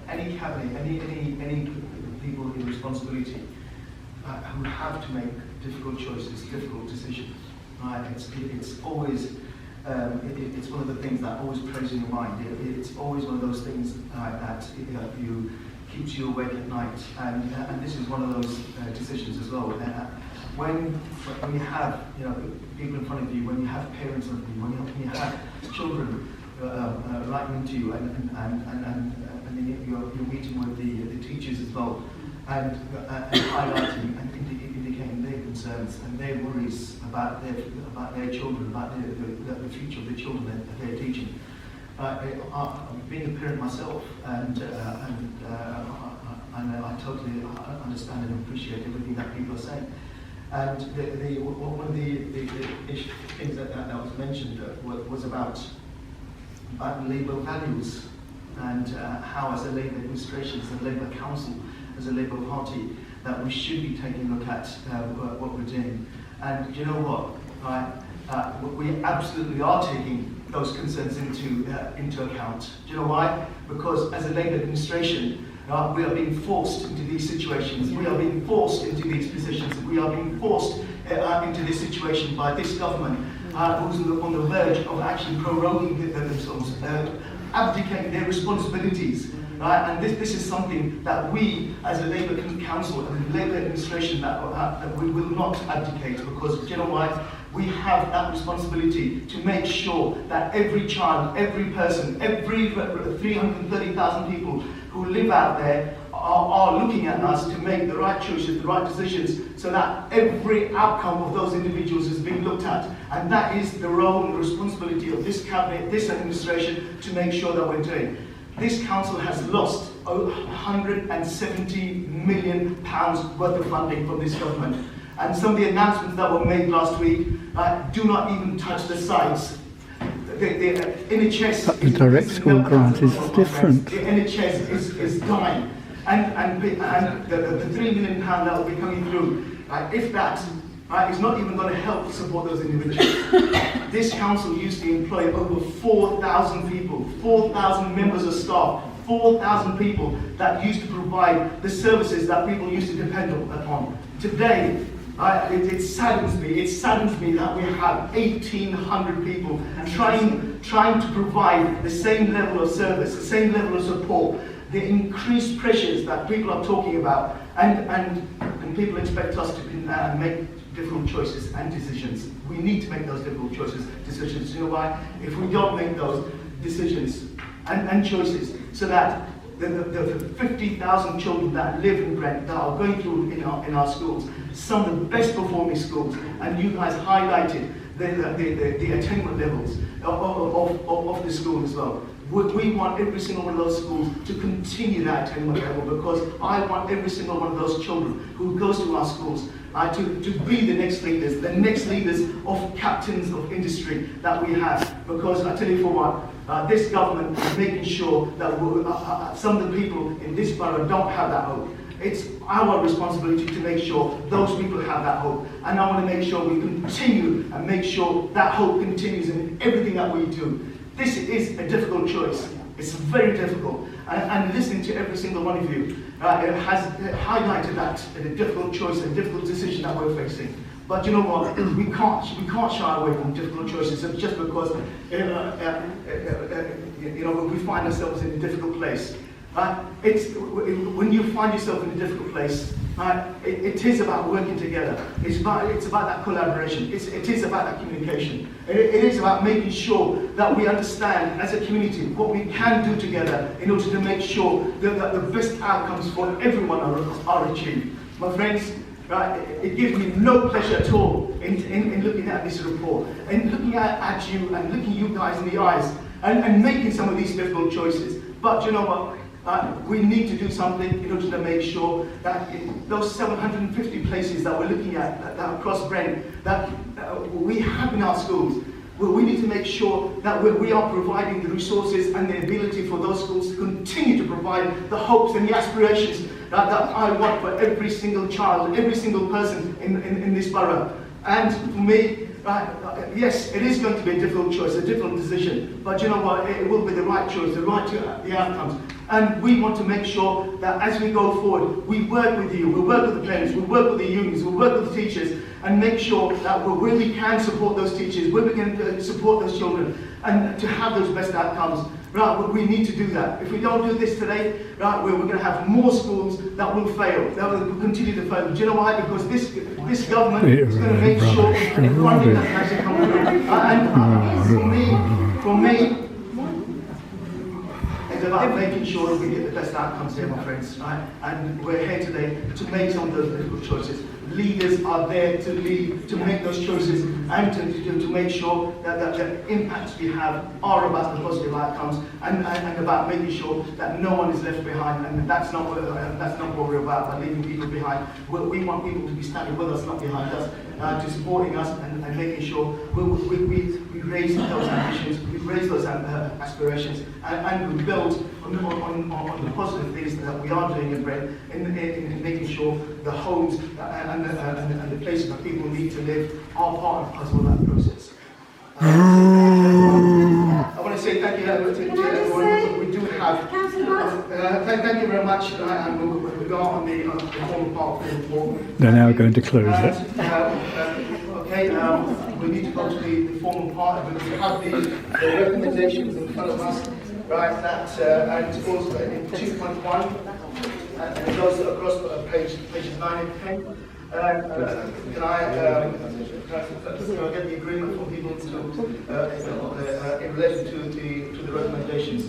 any cabinet, any people in responsibility who have to make difficult choices, difficult decisions. Right? It's always it's one of the things that always plays in your mind. It's always one of those things that you keeps you awake at night, and this is one of those decisions as well. When you have people in front of you, when you have parents in front of you, when you have children writing to you, and then you're meeting with the teachers as well, and highlighting and indicating their concerns and their worries about their children, about the future of the children that they're teaching. Being a parent myself, and I totally understand and appreciate everything that people are saying. And one of the things that was mentioned was about Labour values, and how, as a Labour administration, as a Labour Council, as a Labour Party, that we should be taking a look at what we're doing. And you know what? We absolutely are taking those concerns into account. Do you know why? Because as a Labour administration, we are being forced into these situations. We are being forced into these positions. We are being forced into this situation by this government, who's on the verge of actually proroguing themselves, abdicating their responsibilities. Right? And this is something that we, as a Labour Council and Labour administration, that we will not abdicate, because do you know why? We have that responsibility to make sure that every child, every person, every 330,000 people who live out there are looking at us to make the right choices, the right decisions, so that every outcome of those individuals is being looked at. And that is the role and the responsibility of this cabinet, this administration, to make sure that we're doing. This council has lost £170 million worth of funding from this government. And some of the announcements that were made last week do not even touch the sides. The NHS... But the direct school grant is different. The NHS is dying. And the £3 million that will be coming through, if that is not even going to help support those individuals. This council used to employ over 4,000 people, 4,000 members of staff, 4,000 people that used to provide the services that people used to depend upon. Today, it saddens me that we have 1,800 people trying to provide the same level of service, the same level of support, the increased pressures that people are talking about, and people expect us to make difficult choices and decisions. We need to make those difficult decisions. You know why? If we don't make those decisions and choices, so that the 50,000 children that live in Brent, that are going through in our schools, some of the best performing schools, and you guys highlighted the attainment levels of the school as well. We want every single one of those schools to continue that attainment level, because I want every single one of those children who goes to our schools to be the next leaders of captains of industry that we have. Because I tell you for what, this government is making sure that some of the people in this borough don't have that hope. It's our responsibility to make sure those people have that hope. And I want to make sure we continue and make sure that hope continues in everything that we do. This is a difficult choice. It's very difficult. And listening to every single one of you, it has highlighted that a difficult choice, a difficult decision that we're facing. But you know what? We can't shy away from difficult choices just because we find ourselves in a difficult place. When you find yourself in a difficult place, it is about working together. It's about that collaboration. It is about that communication. It is about making sure that we understand as a community what we can do together in order to make sure that the best outcomes for everyone are achieved. My friends, it gives me no pleasure at all in looking at this report and looking at you and looking you guys in the eyes and making some of these difficult choices. But you know what? We need to do something in order to make sure that those 750 places that we're looking at that across Brent, that we have in our schools, we need to make sure that we are providing the resources and the ability for those schools to continue to provide the hopes and the aspirations that I want for every single child, every single person in this borough. And for me, right, yes, it is going to be a difficult choice, a difficult decision, but you know what, it will be the right choice, the outcomes. And we want to make sure that as we go forward, we work with you, we work with the parents, we work with the unions, we work with the teachers, and make sure that where we can support those teachers, where we can support those children, and to have those best outcomes. Right, we need to do that. If we don't do this today, right, we're going to have more schools that will fail, that will continue to fail. Do you know why? Because this government is going to make sure the funding that actually comes through. And for me, it's about making sure we get the best outcomes here, my friends. Right? And we're here today to make some of those difficult choices. Leaders are there to lead, to make those choices, and to make sure that the impacts we have are about the positive outcomes, and about making sure that no one is left behind. And that's not what we're about, by leaving people behind. We want people to be standing with us, not behind us, to supporting us, and making sure we raise those ambitions, we raise those aspirations, and we build on the positive things that we are doing in Brent, in making sure the homes and the places that people need to live are part and parcel of that process. I want to say thank you to everyone. We do have. Thank you very much. And we'll go on the formal part of the report. They're now going to close it. Okay, we need to go to the formal part. We have the recommendations in front of us, right? That and it goes in 2.1, and it goes across pages 9 and 10. Can I get the agreement from people in relation to the recommendations?